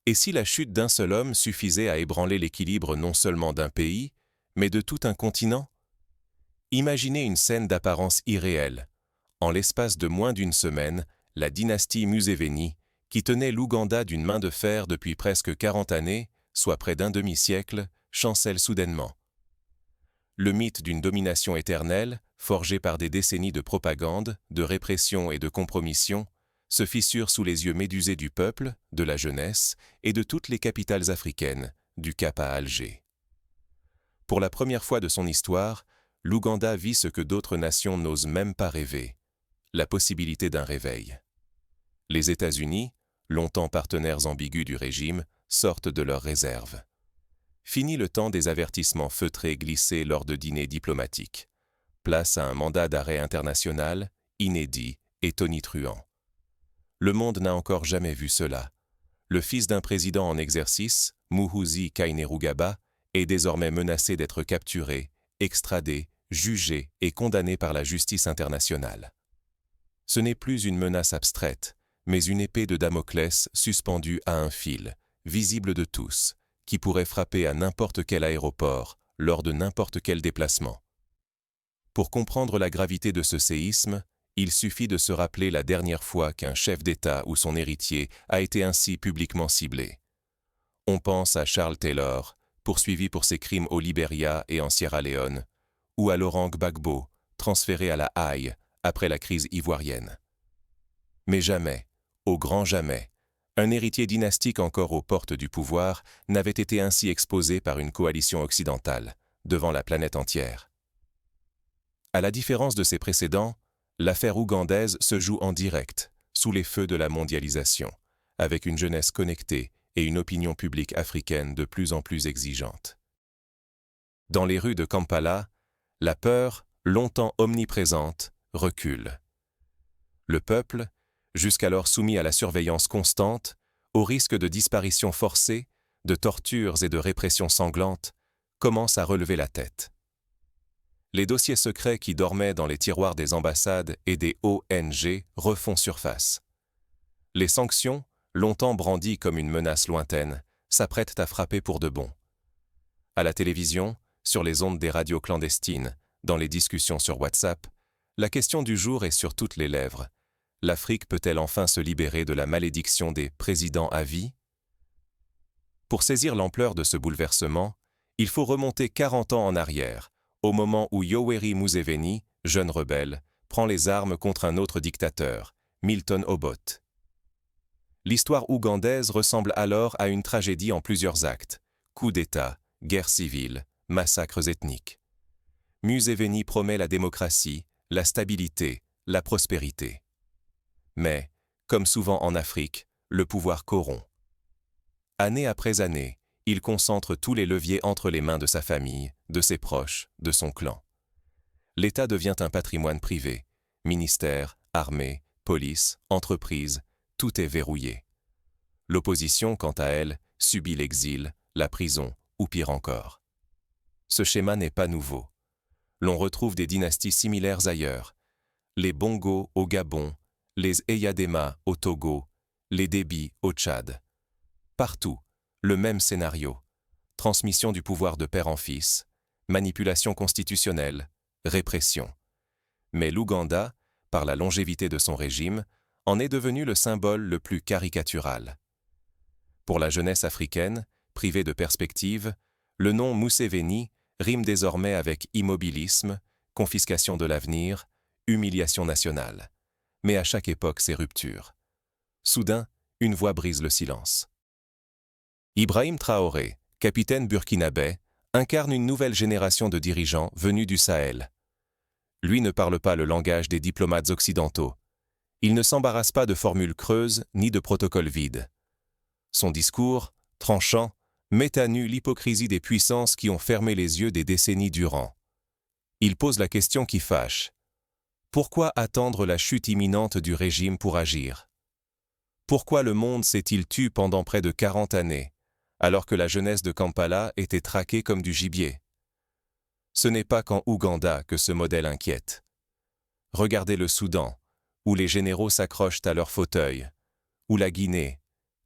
Et si la chute d'un seul homme suffisait à ébranler l'équilibre non seulement d'un pays, mais de tout un continent? Imaginez une scène d'apparence irréelle. En l'espace de moins d'une semaine, la dynastie Museveni, qui tenait l'Ouganda d'une main de fer depuis presque 40 années, soit près d'un demi-siècle, chancelle soudainement. Le mythe d'une domination éternelle, forgé par des décennies de propagande, de répression et de compromission, se fissure sous les yeux médusés du peuple, de la jeunesse et de toutes les capitales africaines, du Cap à Alger. Pour la première fois de son histoire, l'Ouganda vit ce que d'autres nations n'osent même pas rêver, la possibilité d'un réveil. Les États-Unis, longtemps partenaires ambigus du régime, sortent de leurs réserves. Fini le temps des avertissements feutrés glissés lors de dîners diplomatiques. Place à un mandat d'arrêt international, inédit et tonitruant. Le monde n'a encore jamais vu cela. Le fils d'un président en exercice, Muhoozi Kainerugaba, est désormais menacé d'être capturé, extradé, jugé et condamné par la justice internationale. Ce n'est plus une menace abstraite, mais une épée de Damoclès suspendue à un fil, visible de tous, qui pourrait frapper à n'importe quel aéroport, lors de n'importe quel déplacement. Pour comprendre la gravité de ce séisme, il suffit de se rappeler la dernière fois qu'un chef d'État ou son héritier a été ainsi publiquement ciblé. On pense à Charles Taylor, poursuivi pour ses crimes au Libéria et en Sierra Leone, ou à Laurent Gbagbo, transféré à la Haye après la crise ivoirienne. Mais jamais, au grand jamais, un héritier dynastique encore aux portes du pouvoir n'avait été ainsi exposé par une coalition occidentale, devant la planète entière. À la différence de ses précédents, l'affaire ougandaise se joue en direct, sous les feux de la mondialisation, avec une jeunesse connectée et une opinion publique africaine de plus en plus exigeante. Dans les rues de Kampala, la peur, longtemps omniprésente, recule. Le peuple, jusqu'alors soumis à la surveillance constante, au risque de disparitions forcées, de tortures et de répressions sanglantes, commence à relever la tête. Les dossiers secrets qui dormaient dans les tiroirs des ambassades et des ONG refont surface. Les sanctions, longtemps brandies comme une menace lointaine, s'apprêtent à frapper pour de bon. À la télévision, sur les ondes des radios clandestines, dans les discussions sur WhatsApp, la question du jour est sur toutes les lèvres. L'Afrique peut-elle enfin se libérer de la malédiction des présidents à vie? Pour saisir l'ampleur de ce bouleversement, il faut remonter 40 ans en arrière, au moment où Yoweri Museveni, jeune rebelle, prend les armes contre un autre dictateur, Milton Obote. L'histoire ougandaise ressemble alors à une tragédie en plusieurs actes, coup d'État, guerre civile, massacres ethniques. Museveni promet la démocratie, la stabilité, la prospérité. Mais, comme souvent en Afrique, le pouvoir corrompt. Année après année, il concentre tous les leviers entre les mains de sa famille, de ses proches, de son clan. L'État devient un patrimoine privé. Ministère, armée, police, entreprise, tout est verrouillé. L'opposition, quant à elle, subit l'exil, la prison ou pire encore. Ce schéma n'est pas nouveau. L'on retrouve des dynasties similaires ailleurs. Les Bongo au Gabon, les Eyadema au Togo, les Déby au Tchad. Partout, le même scénario. Transmission du pouvoir de père en fils, manipulation constitutionnelle, répression. Mais l'Ouganda, par la longévité de son régime, en est devenu le symbole le plus caricatural. Pour la jeunesse africaine, privée de perspective, le nom Museveni rime désormais avec immobilisme, confiscation de l'avenir, humiliation nationale. Mais à chaque époque, c'est rupture. Soudain, une voix brise le silence. Ibrahim Traoré, capitaine burkinabé, incarne une nouvelle génération de dirigeants venus du Sahel. Lui ne parle pas le langage des diplomates occidentaux. Il ne s'embarrasse pas de formules creuses ni de protocoles vides. Son discours, tranchant, met à nu l'hypocrisie des puissances qui ont fermé les yeux des décennies durant. Il pose la question qui fâche. Pourquoi attendre la chute imminente du régime pour agir? Pourquoi le monde s'est-il tu pendant près de 40 années, alors que la jeunesse de Kampala était traquée comme du gibier? Ce n'est pas qu'en Ouganda que ce modèle inquiète. Regardez le Soudan, où les généraux s'accrochent à leur fauteuil, ou la Guinée,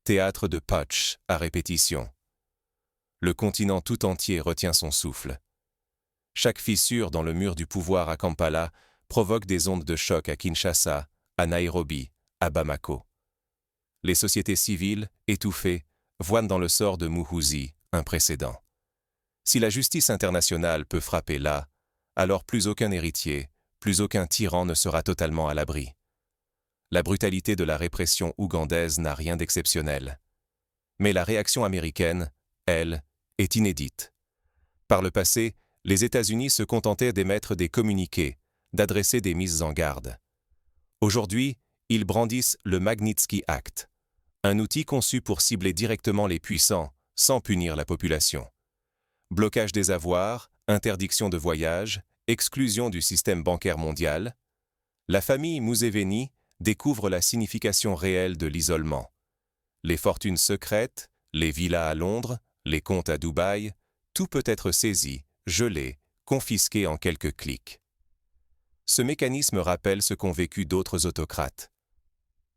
théâtre de putsch à répétition. Le continent tout entier retient son souffle. Chaque fissure dans le mur du pouvoir à Kampala provoque des ondes de choc à Kinshasa, à Nairobi, à Bamako. Les sociétés civiles, étouffées, voient dans le sort de Muhoozi un précédent. Si la justice internationale peut frapper là, alors plus aucun héritier, plus aucun tyran ne sera totalement à l'abri. La brutalité de la répression ougandaise n'a rien d'exceptionnel. Mais la réaction américaine, elle, est inédite. Par le passé, les États-Unis se contentaient d'émettre des communiqués, d'adresser des mises en garde. Aujourd'hui, ils brandissent le Magnitsky Act, un outil conçu pour cibler directement les puissants, sans punir la population. Blocage des avoirs, interdiction de voyage, exclusion du système bancaire mondial, la famille Museveni découvre la signification réelle de l'isolement. Les fortunes secrètes, les villas à Londres, les comptes à Dubaï, tout peut être saisi, gelé, confisqué en quelques clics. Ce mécanisme rappelle ce qu'ont vécu d'autres autocrates.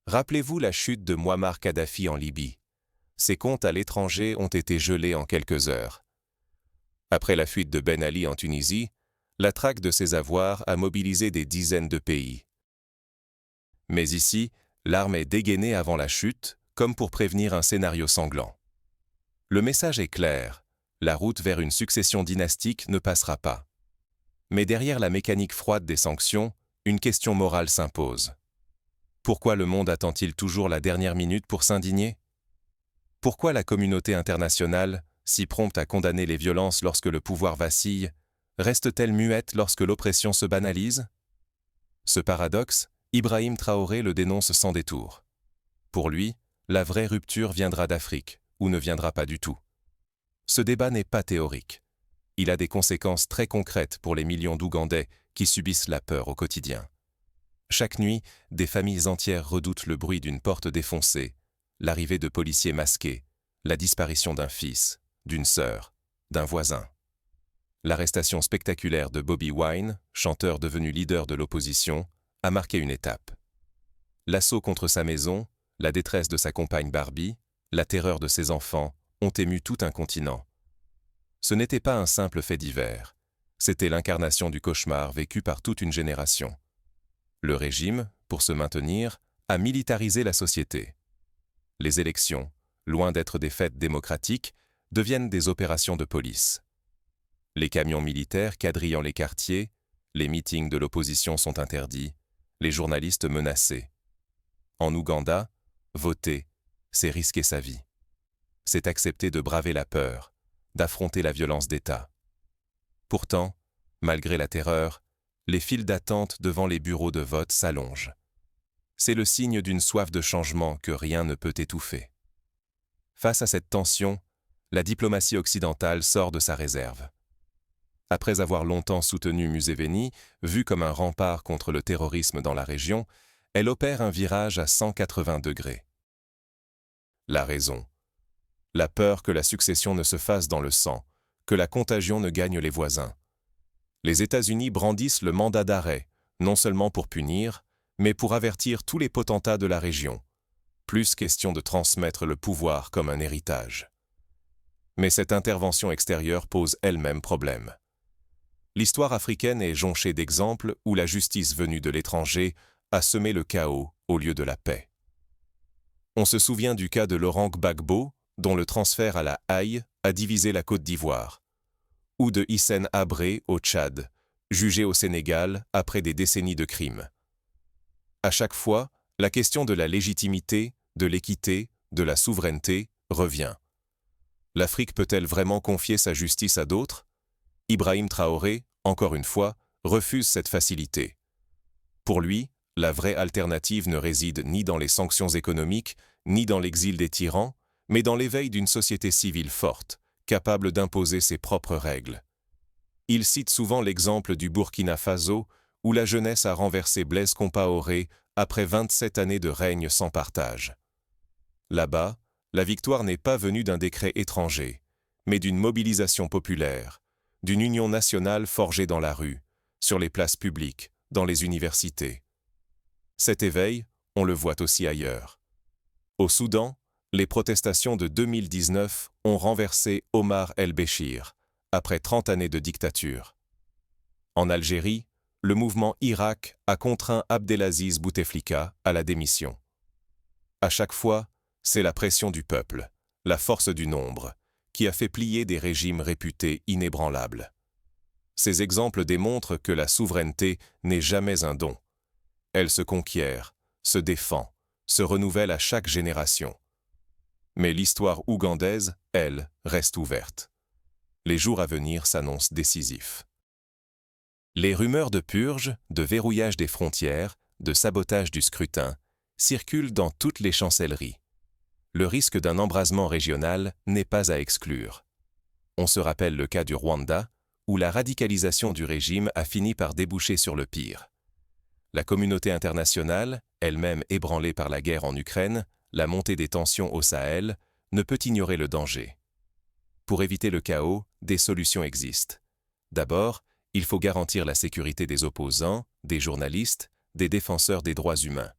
Rappelez-vous la chute de Mouammar Kadhafi en Libye. Ses comptes à l'étranger ont été gelés en quelques heures. Après la fuite de Ben Ali en Tunisie, la traque de ses avoirs a mobilisé des dizaines de pays. Mais ici, l'arme est dégainée avant la chute, comme pour prévenir un scénario sanglant. Le message est clair, la route vers une succession dynastique ne passera pas. Mais derrière la mécanique froide des sanctions, une question morale s'impose. Pourquoi le monde attend-il toujours la dernière minute pour s'indigner? Pourquoi la communauté internationale, si prompte à condamner les violences lorsque le pouvoir vacille, reste-t-elle muette lorsque l'oppression se banalise? Ce paradoxe, Ibrahim Traoré le dénonce sans détour. Pour lui, la vraie rupture viendra d'Afrique, ou ne viendra pas du tout. Ce débat n'est pas théorique. Il a des conséquences très concrètes pour les millions d'Ougandais qui subissent la peur au quotidien. Chaque nuit, des familles entières redoutent le bruit d'une porte défoncée, l'arrivée de policiers masqués, la disparition d'un fils, d'une sœur, d'un voisin. L'arrestation spectaculaire de Bobi Wine, chanteur devenu leader de l'opposition, a marqué une étape. L'assaut contre sa maison, la détresse de sa compagne Barbie, la terreur de ses enfants ont ému tout un continent. Ce n'était pas un simple fait divers, c'était l'incarnation du cauchemar vécu par toute une génération. Le régime, pour se maintenir, a militarisé la société. Les élections, loin d'être des fêtes démocratiques, deviennent des opérations de police. Les camions militaires quadrillant les quartiers, les meetings de l'opposition sont interdits, les journalistes menacés. En Ouganda, voter, c'est risquer sa vie. C'est accepter de braver la peur, d'affronter la violence d'État. Pourtant, malgré la terreur, les files d'attente devant les bureaux de vote s'allongent. C'est le signe d'une soif de changement que rien ne peut étouffer. Face à cette tension, la diplomatie occidentale sort de sa réserve. Après avoir longtemps soutenu Museveni, vu comme un rempart contre le terrorisme dans la région, elle opère un virage à 180 degrés. La raison. La peur que la succession ne se fasse dans le sang, que la contagion ne gagne les voisins. Les États-Unis brandissent le mandat d'arrêt, non seulement pour punir, mais pour avertir tous les potentats de la région. Plus question de transmettre le pouvoir comme un héritage. Mais cette intervention extérieure pose elle-même problème. L'histoire africaine est jonchée d'exemples où la justice venue de l'étranger a semé le chaos au lieu de la paix. On se souvient du cas de Laurent Gbagbo, dont le transfert à la Haye a divisé la Côte d'Ivoire, ou de Hissène Habré au Tchad, jugé au Sénégal après des décennies de crimes. À chaque fois, la question de la légitimité, de l'équité, de la souveraineté revient. L'Afrique peut-elle vraiment confier sa justice à d'autres? Ibrahim Traoré, encore une fois, refuse cette facilité. Pour lui, la vraie alternative ne réside ni dans les sanctions économiques, ni dans l'exil des tyrans, mais dans l'éveil d'une société civile forte, capable d'imposer ses propres règles. Il cite souvent l'exemple du Burkina Faso, où la jeunesse a renversé Blaise Compaoré après 27 années de règne sans partage. Là-bas, la victoire n'est pas venue d'un décret étranger, mais d'une mobilisation populaire, d'une union nationale forgée dans la rue, sur les places publiques, dans les universités. Cet éveil, on le voit aussi ailleurs. Au Soudan, Les protestations de 2019 ont renversé Omar el-Béchir, après 30 années de dictature. En Algérie, le mouvement Irak a contraint Abdelaziz Bouteflika à la démission. À chaque fois, c'est la pression du peuple, la force du nombre, qui a fait plier des régimes réputés inébranlables. Ces exemples démontrent que la souveraineté n'est jamais un don. Elle se conquiert, se défend, se renouvelle à chaque génération. Mais l'histoire ougandaise, elle, reste ouverte. Les jours à venir s'annoncent décisifs. Les rumeurs de purge, de verrouillage des frontières, de sabotage du scrutin, circulent dans toutes les chancelleries. Le risque d'un embrasement régional n'est pas à exclure. On se rappelle le cas du Rwanda, où la radicalisation du régime a fini par déboucher sur le pire. La communauté internationale, elle-même ébranlée par la guerre en Ukraine, la montée des tensions au Sahel, ne peut ignorer le danger. Pour éviter le chaos, des solutions existent. D'abord, il faut garantir la sécurité des opposants, des journalistes, des défenseurs des droits humains.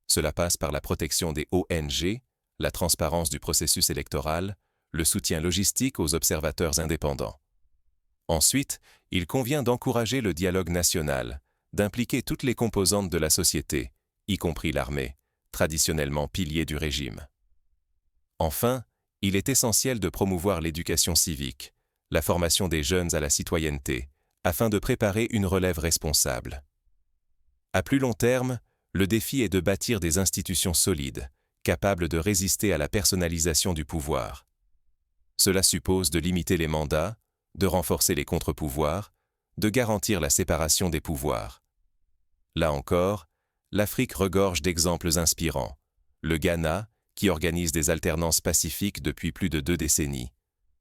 Cela passe par la protection des ONG, la transparence du processus électoral, le soutien logistique aux observateurs indépendants. Ensuite, il convient d'encourager le dialogue national, d'impliquer toutes les composantes de la société, y compris l'armée, traditionnellement pilier du régime. Enfin, il est essentiel de promouvoir l'éducation civique, la formation des jeunes à la citoyenneté, afin de préparer une relève responsable. À plus long terme, le défi est de bâtir des institutions solides, capables de résister à la personnalisation du pouvoir. Cela suppose de limiter les mandats, de renforcer les contre-pouvoirs, de garantir la séparation des pouvoirs. Là encore, l'Afrique regorge d'exemples inspirants. Le Ghana, qui organise des alternances pacifiques depuis plus de 2 décennies.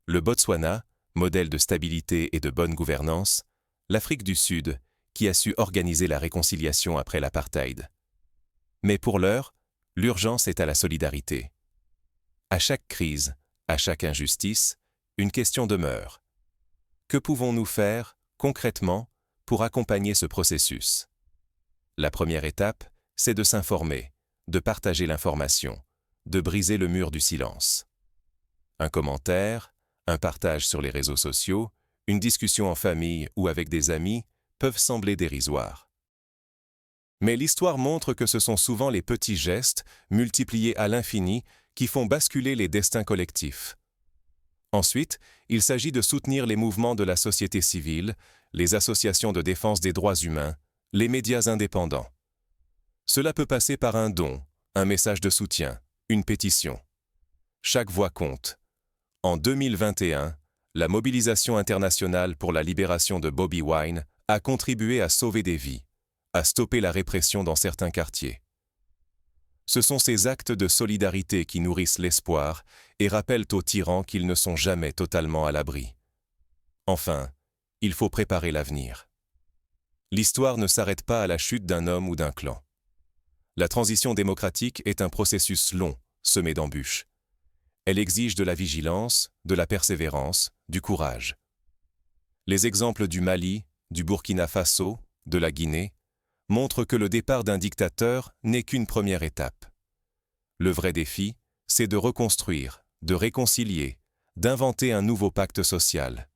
Le Botswana, modèle de stabilité et de bonne gouvernance. L'Afrique du Sud, qui a su organiser la réconciliation après l'apartheid. Mais pour l'heure, l'urgence est à la solidarité. À chaque crise, à chaque injustice, une question demeure. Que pouvons-nous faire, concrètement, pour accompagner ce processus ? La première étape, c'est de s'informer, de partager l'information, de briser le mur du silence. Un commentaire, un partage sur les réseaux sociaux, une discussion en famille ou avec des amis peuvent sembler dérisoires. Mais l'histoire montre que ce sont souvent les petits gestes, multipliés à l'infini, qui font basculer les destins collectifs. Ensuite, il s'agit de soutenir les mouvements de la société civile, les associations de défense des droits humains, les médias indépendants. Cela peut passer par un don, un message de soutien, une pétition. Chaque voix compte. En 2021, la mobilisation internationale pour la libération de Bobi Wine a contribué à sauver des vies, à stopper la répression dans certains quartiers. Ce sont ces actes de solidarité qui nourrissent l'espoir et rappellent aux tyrans qu'ils ne sont jamais totalement à l'abri. Enfin, il faut préparer l'avenir. L'histoire ne s'arrête pas à la chute d'un homme ou d'un clan. La transition démocratique est un processus long, semé d'embûches. Elle exige de la vigilance, de la persévérance, du courage. Les exemples du Mali, du Burkina Faso, de la Guinée, montrent que le départ d'un dictateur n'est qu'une première étape. Le vrai défi, c'est de reconstruire, de réconcilier, d'inventer un nouveau pacte social.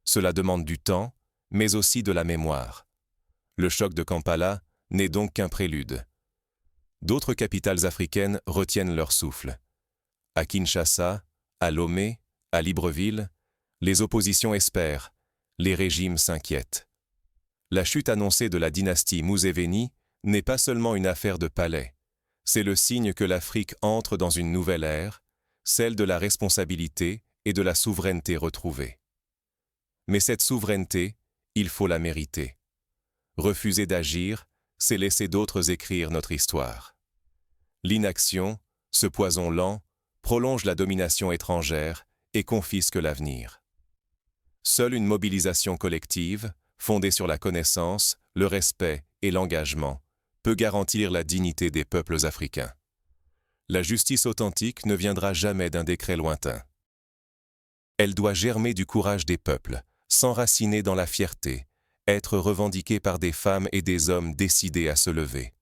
Cela demande du temps, mais aussi de la mémoire. Le choc de Kampala n'est donc qu'un prélude. D'autres capitales africaines retiennent leur souffle. À Kinshasa, à Lomé, à Libreville, les oppositions espèrent, les régimes s'inquiètent. La chute annoncée de la dynastie Museveni n'est pas seulement une affaire de palais, c'est le signe que l'Afrique entre dans une nouvelle ère, celle de la responsabilité et de la souveraineté retrouvée. Mais cette souveraineté, il faut la mériter. Refuser d'agir, c'est laisser d'autres écrire notre histoire. L'inaction, ce poison lent, prolonge la domination étrangère et confisque l'avenir. Seule une mobilisation collective, fondée sur la connaissance, le respect et l'engagement, peut garantir la dignité des peuples africains. La justice authentique ne viendra jamais d'un décret lointain. Elle doit germer du courage des peuples, s'enraciner dans la fierté, être revendiquée par des femmes et des hommes décidés à se lever.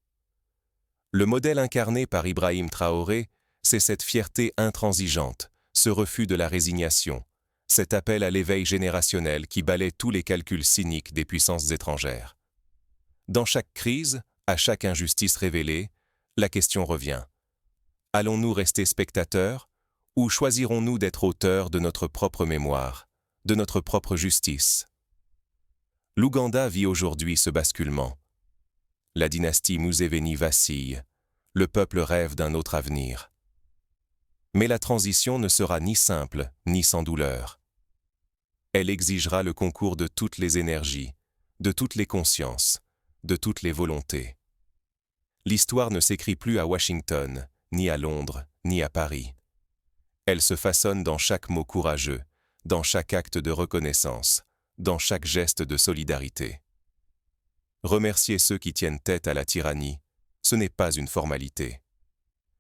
Le modèle incarné par Ibrahim Traoré, c'est cette fierté intransigeante, ce refus de la résignation, cet appel à l'éveil générationnel qui balaie tous les calculs cyniques des puissances étrangères. Dans chaque crise, à chaque injustice révélée, la question revient. Allons-nous rester spectateurs ou choisirons-nous d'être auteurs de notre propre mémoire, de notre propre justice? L'Ouganda vit aujourd'hui ce basculement. La dynastie Museveni vacille, le peuple rêve d'un autre avenir. Mais la transition ne sera ni simple, ni sans douleur. Elle exigera le concours de toutes les énergies, de toutes les consciences, de toutes les volontés. L'histoire ne s'écrit plus à Washington, ni à Londres, ni à Paris. Elle se façonne dans chaque mot courageux, dans chaque acte de reconnaissance, dans chaque geste de solidarité. Remercier ceux qui tiennent tête à la tyrannie, ce n'est pas une formalité.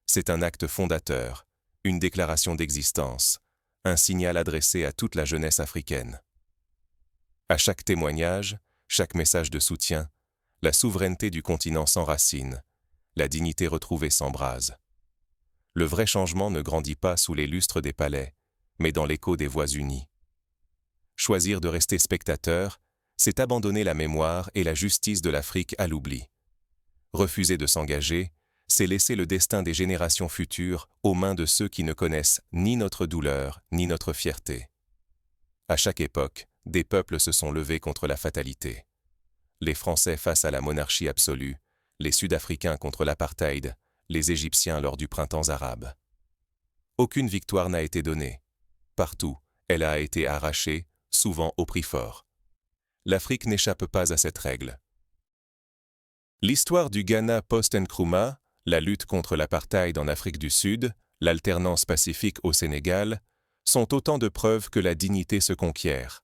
C'est un acte fondateur, une déclaration d'existence, un signal adressé à toute la jeunesse africaine. À chaque témoignage, chaque message de soutien, la souveraineté du continent s'enracine, la dignité retrouvée s'embrase. Le vrai changement ne grandit pas sous les lustres des palais, mais dans l'écho des voix unies. Choisir de rester spectateur, c'est abandonner la mémoire et la justice de l'Afrique à l'oubli. Refuser de s'engager, c'est laisser le destin des générations futures aux mains de ceux qui ne connaissent ni notre douleur, ni notre fierté. À chaque époque, des peuples se sont levés contre la fatalité. Les Français face à la monarchie absolue, les Sud-Africains contre l'apartheid, les Égyptiens lors du printemps arabe. Aucune victoire n'a été donnée. Partout, elle a été arrachée, souvent au prix fort. L'Afrique n'échappe pas à cette règle. L'histoire du Ghana post-Nkrumah, la lutte contre l'apartheid en Afrique du Sud, l'alternance pacifique au Sénégal, sont autant de preuves que la dignité se conquiert.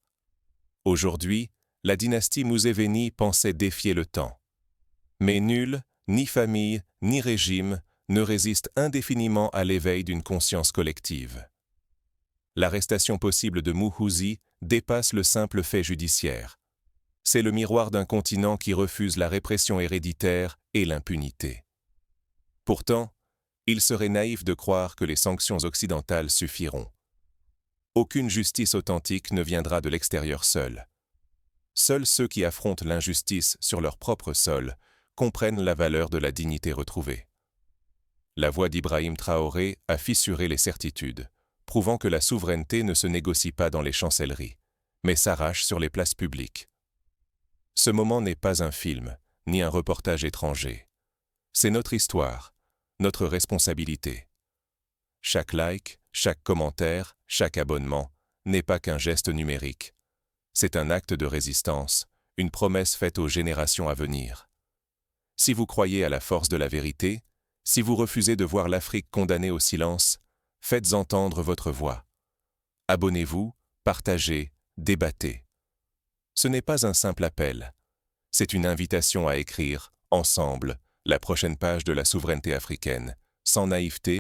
Aujourd'hui, la dynastie Museveni pensait défier le temps. Mais nul, ni famille, ni régime, ne résiste indéfiniment à l'éveil d'une conscience collective. L'arrestation possible de Muhoozi dépasse le simple fait judiciaire. C'est le miroir d'un continent qui refuse la répression héréditaire et l'impunité. Pourtant, il serait naïf de croire que les sanctions occidentales suffiront. Aucune justice authentique ne viendra de l'extérieur seule. Seuls ceux qui affrontent l'injustice sur leur propre sol comprennent la valeur de la dignité retrouvée. La voix d'Ibrahim Traoré a fissuré les certitudes, prouvant que la souveraineté ne se négocie pas dans les chancelleries, mais s'arrache sur les places publiques. Ce moment n'est pas un film, ni un reportage étranger. C'est notre histoire, notre responsabilité. Chaque like, chaque commentaire, chaque abonnement n'est pas qu'un geste numérique. C'est un acte de résistance, une promesse faite aux générations à venir. Si vous croyez à la force de la vérité, si vous refusez de voir l'Afrique condamnée au silence, faites entendre votre voix. Abonnez-vous, partagez, débattez. Ce n'est pas un simple appel. C'est une invitation à écrire, ensemble, la prochaine page de la souveraineté africaine, sans naïveté,